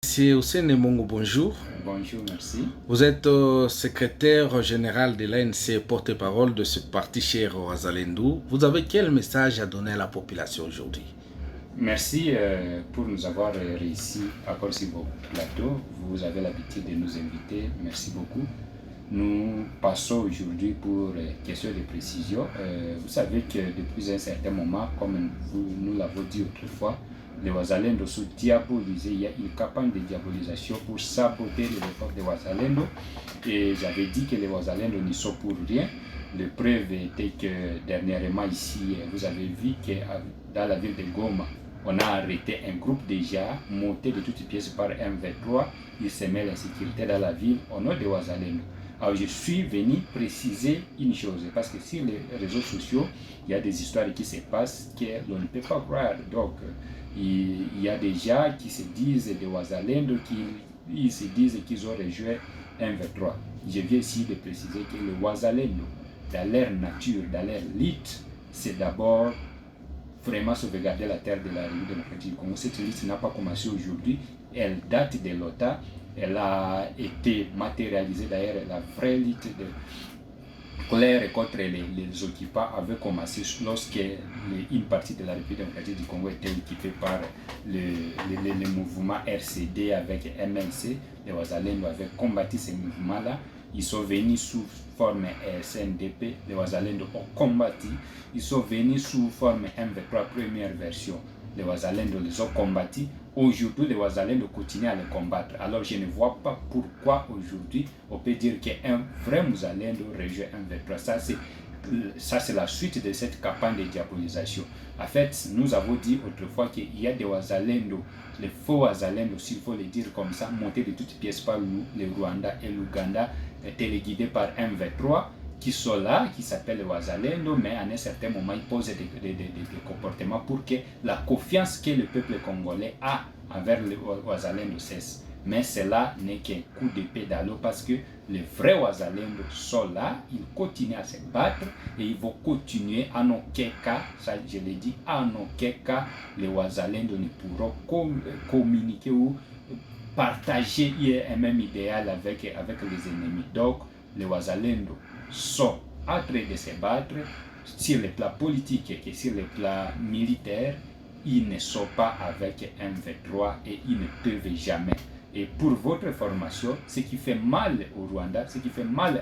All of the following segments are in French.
C'est Hussein Mongo, bonjour. Bonjour, merci. Vous êtes secrétaire général de l'ANC, porte-parole de ce parti cher au Wazalendo. Vous avez quel message à donner à la population aujourd'hui? Merci pour nous avoir réussi encore sur vos plateaux. Vous avez l'habitude de nous inviter. Merci beaucoup. Nous passons aujourd'hui pour question de précision. Vous savez que depuis un certain moment, comme nous l'avons dit autrefois, les Wazalendo sont diabolisés. Il y a une campagne de diabolisation pour saboter les réformes de Wazalendo. Et j'avais dit que les Wazalendo n'y sont pour rien. La preuve était que dernièrement ici, vous avez vu que dans la ville de Goma, on a arrêté un groupe déjà monté de toutes pièces par M23. Il semait l'insécurité dans la ville au nom de Wazalendo. Alors je suis venu préciser une chose, parce que sur les réseaux sociaux, il y a des histoires qui se passent que l'on ne peut pas croire. Donc, il y a des gens qui se disent de Wazalendo, qui se disent qu'ils ont rejoint M23. Je viens ici de préciser que le Wazalendo, dans leur nature, dans leur lutte, c'est d'abord vraiment sauvegarder la terre de la République démocratique du Congo. Cette lutte n'a pas commencé aujourd'hui, elle date de l'OTAN. Elle a été matérialisée d'ailleurs, la vraie lutte de colère contre les occupants avait commencé lorsque une partie de la République démocratique du Congo était occupée par le mouvement RCD avec MLC. Les Wazalendo avaient combattu ces mouvements-là. Ils sont venus sous forme SNDP, les Wazalendo ont combattu. Ils sont venus sous forme M23 première version. Les Wazalendo les ont combattus. Aujourd'hui, les Wazalendo continuent à les combattre. Alors, je ne vois pas pourquoi aujourd'hui, on peut dire qu'un vrai Wazalendo rejoint M23. Ça, c'est la suite de cette campagne de diabolisation. En fait, nous avons dit autrefois qu'il y a des Wazalendo, les faux Wazalendo, s'il faut le dire comme ça, montés de toutes pièces par le Rwanda et l'Ouganda, téléguidés par M23, qui sont là, qui s'appellent les Wazalendo, mais à un certain moment, ils posent des comportements pour que la confiance que le peuple congolais a envers les Wazalendo cesse. Mais cela n'est qu'un coup d'épée dans l'eau, parce que les vrais Wazalendo sont là, ils continuent à se battre et ils vont continuer à aucun cas, ça je l'ai dit, à aucun cas, les Wazalendo ne pourront communiquer ou partager un même idéal avec les ennemis. Donc, les Wazalendo sont en train de se battre sur le plan politique et sur le plan militaire. Ils ne sont pas avec M23 et ils ne peuvent jamais. Et pour votre information, ce qui fait mal au Rwanda, ce qui fait mal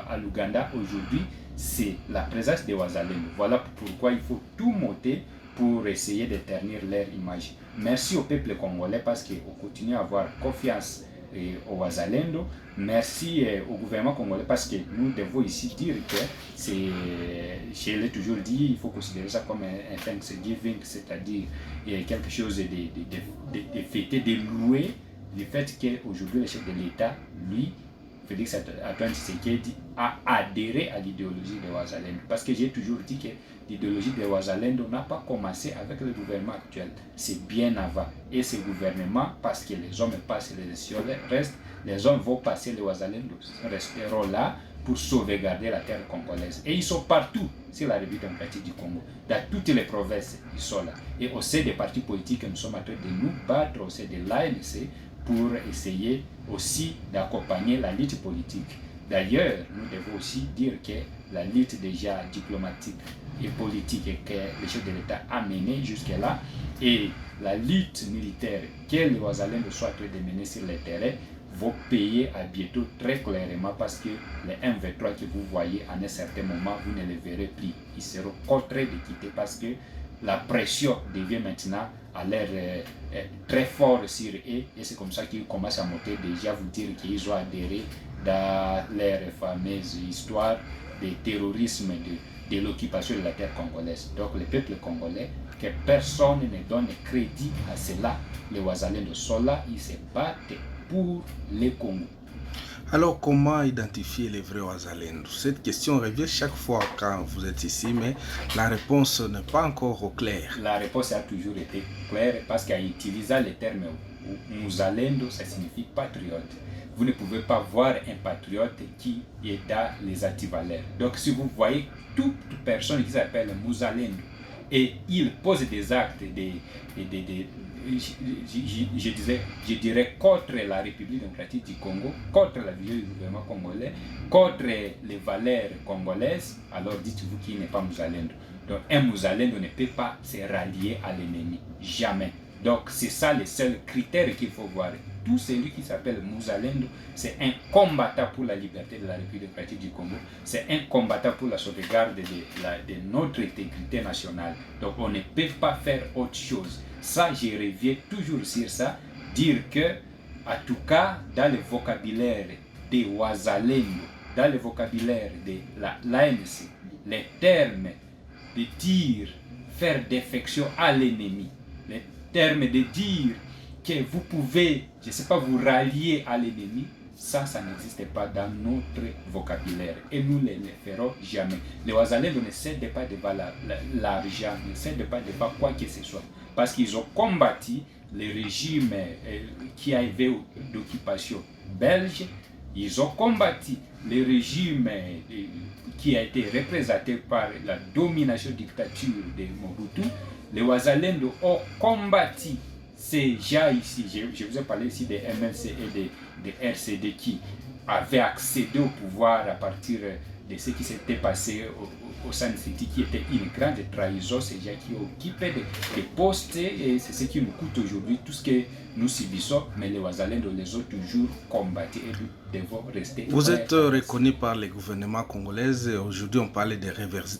à l'Ouganda aujourd'hui, c'est la présence des Wazalendo. Voilà pourquoi il faut tout monter pour essayer de ternir leur image. Merci au peuple congolais parce qu'on continue à avoir confiance au Wazalendo. Merci au gouvernement congolais parce que nous devons ici dire que c'est, je l'ai toujours dit, il faut considérer ça comme un Thanksgiving, c'est-à-dire quelque chose de fêter, de louer le fait qu'aujourd'hui le chef de l'État, lui, Félix Antoine Tshisekedi, a adhéré à l'idéologie de Wazalendo. Parce que j'ai toujours dit que l'idéologie de Wazalendo n'a pas commencé avec le gouvernement actuel. C'est bien avant. Et ce gouvernement, parce que les hommes passent, les restent, les hommes vont passer, les Wazalendo resteront là pour sauvegarder la terre congolaise. Et ils sont partout sur la République démocratique du Congo. Dans toutes les provinces, ils sont là. Et au sein des partis politiques, nous sommes en train de nous battre au sein de l'ANC pour essayer aussi d'accompagner la lutte politique. D'ailleurs, nous devons aussi dire que la lutte déjà diplomatique et politique que le chef de l'État a menée jusque-là et la lutte militaire que les Wazalendo sont en train de mener sur le terrain vont payer à bientôt très clairement, parce que les M23 que vous voyez à un certain moment, vous ne les verrez plus. Ils seront contraints de quitter parce que la pression devient maintenant à l'air très fort sur eux, et c'est comme ça qu'ils commencent à monter déjà, vous dire qu'ils ont adhéré dans leur fameuse histoire de terrorisme, de l'occupation de la terre congolaise. Donc le peuple congolais, que personne ne donne crédit à cela, les Wazalendo sont là, ils se battent pour les Congo. Alors, comment identifier les vrais Wazalendo? Cette question revient chaque fois quand vous êtes ici, mais la réponse n'est pas encore au clair. La réponse a toujours été claire, parce qu'en utilisant le terme Muzalendo, ça signifie patriote. Vous ne pouvez pas voir un patriote qui est dans les antivaleurs. Donc, si vous voyez toute personne qui s'appelle Muzalendo et il pose des actes je dirais contre la République démocratique du Congo, contre la vision du gouvernement congolais, contre les valeurs congolaises, alors dites-vous qu'il n'est pas Mouzalendo. Donc un Mouzalendo ne peut pas se rallier à l'ennemi, jamais. Donc c'est ça le seul critère qu'il faut voir. Tout celui qui s'appelle Mouzalendo, c'est un combattant pour la liberté de la République démocratique du Congo, c'est un combattant pour la sauvegarde de notre intégrité nationale. Donc on ne peut pas faire autre chose. Ça, je reviens toujours sur ça, dire que, en tout cas, dans le vocabulaire de Wazalendo, dans le vocabulaire de l'ANC, les termes de dire faire défection à l'ennemi, les termes de dire que vous pouvez, je ne sais pas, vous rallier à l'ennemi, ça n'existe pas dans notre vocabulaire. Et nous ne le ferons jamais. Les Wazalendo ne cèdent pas devant l'argent, ne cèdent pas devant quoi que ce soit. Parce qu'ils ont combattu le régime qui avait d'occupation belge. Ils ont combattu le régime qui a été représenté par la domination dictature de Mobutu. Les Wazalendo ont combattu ces gens ici, je vous ai parlé ici des MLC et des RCD qui avaient accédé au pouvoir à partir de ce qui s'était passé au San City, qui était une grande trahison, ces gens qui occupaient des postes, et c'est ce qui nous coûte aujourd'hui, tout ce que nous subissons, mais les Wazalendo les ont toujours combattus et nous devons rester. Vous êtes reconnu par les gouvernements congolais, aujourd'hui on parle des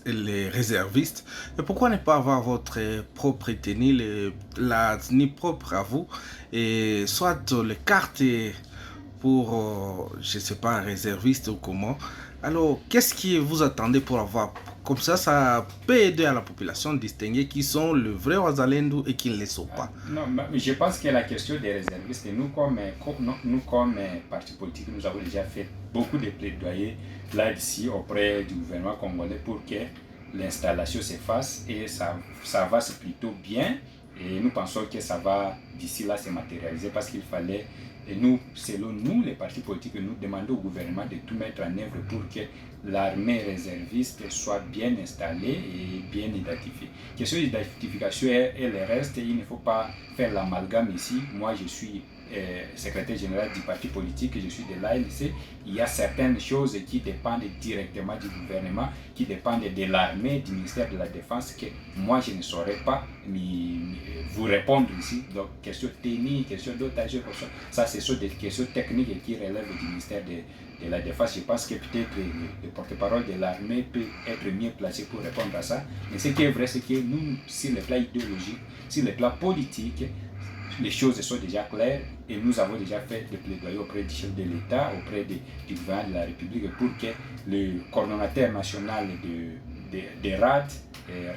les réservistes, et pourquoi ne pas avoir votre propre tenue, la tenue propre à vous, et soit les cartes pour, je ne sais pas, un réserviste ou comment. Alors, qu'est-ce que vous attendez pour avoir? Comme ça peut aider à la population de distinguer qui sont le vrai Wazalendo et qui ne le sont pas. Non, mais je pense que la question des réservistes, nous comme parti politique, nous avons déjà fait beaucoup de plaidoyers là-dessus auprès du gouvernement congolais pour que l'installation se fasse, et ça va plutôt bien. Et nous pensons que ça va d'ici là se matérialiser, parce qu'il fallait, et nous, selon nous, les partis politiques, nous demandons au gouvernement de tout mettre en œuvre pour que l'armée réserviste soit bien installée et bien identifiée. Question d'identification et le reste, il ne faut pas faire l'amalgame ici. Moi, je suis secrétaire général du parti politique, je suis de l'ANC. Il y a certaines choses qui dépendent directement du gouvernement, qui dépendent de l'armée, du ministère de la Défense, que moi je ne saurais pas vous répondre ici. Donc, question technique, question dotation, ça ce sont des questions techniques qui relèvent du ministère de la Défense. Je pense que peut-être le porte-parole de l'armée peut être mieux placé pour répondre à ça. Mais ce qui est vrai, c'est que nous, sur le plan idéologique, sur le plan politique, les choses sont déjà claires, et nous avons déjà fait des plaidoyers auprès du chef de l'État, auprès du gouvernement de la République, pour que le coordonnateur national des RAD,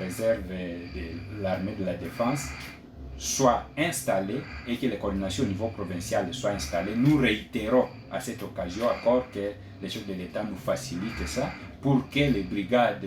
réserve de l'armée de la Défense, soit installé, et que les coordinations au niveau provincial soient installées. Nous réitérons à cette occasion encore que le chef de l'État nous facilite ça, pour que les brigades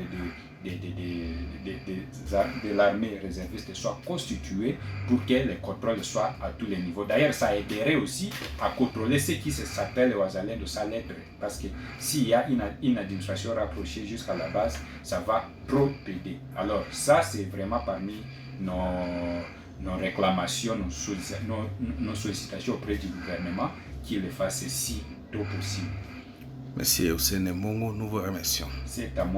de l'armée réserviste soient constituées, pour que les contrôles soient à tous les niveaux. D'ailleurs, ça aiderait aussi à contrôler ce qui s'appelle Wazalendo sa lettre, parce que s'il y a une administration rapprochée jusqu'à la base, ça va trop aider. Alors ça, c'est vraiment parmi nos réclamations, nos sollicitations auprès du gouvernement, qu'il le fasse si tôt possible. Monsieur Ousseine Mongo, nous vous remercions. C'est à moi.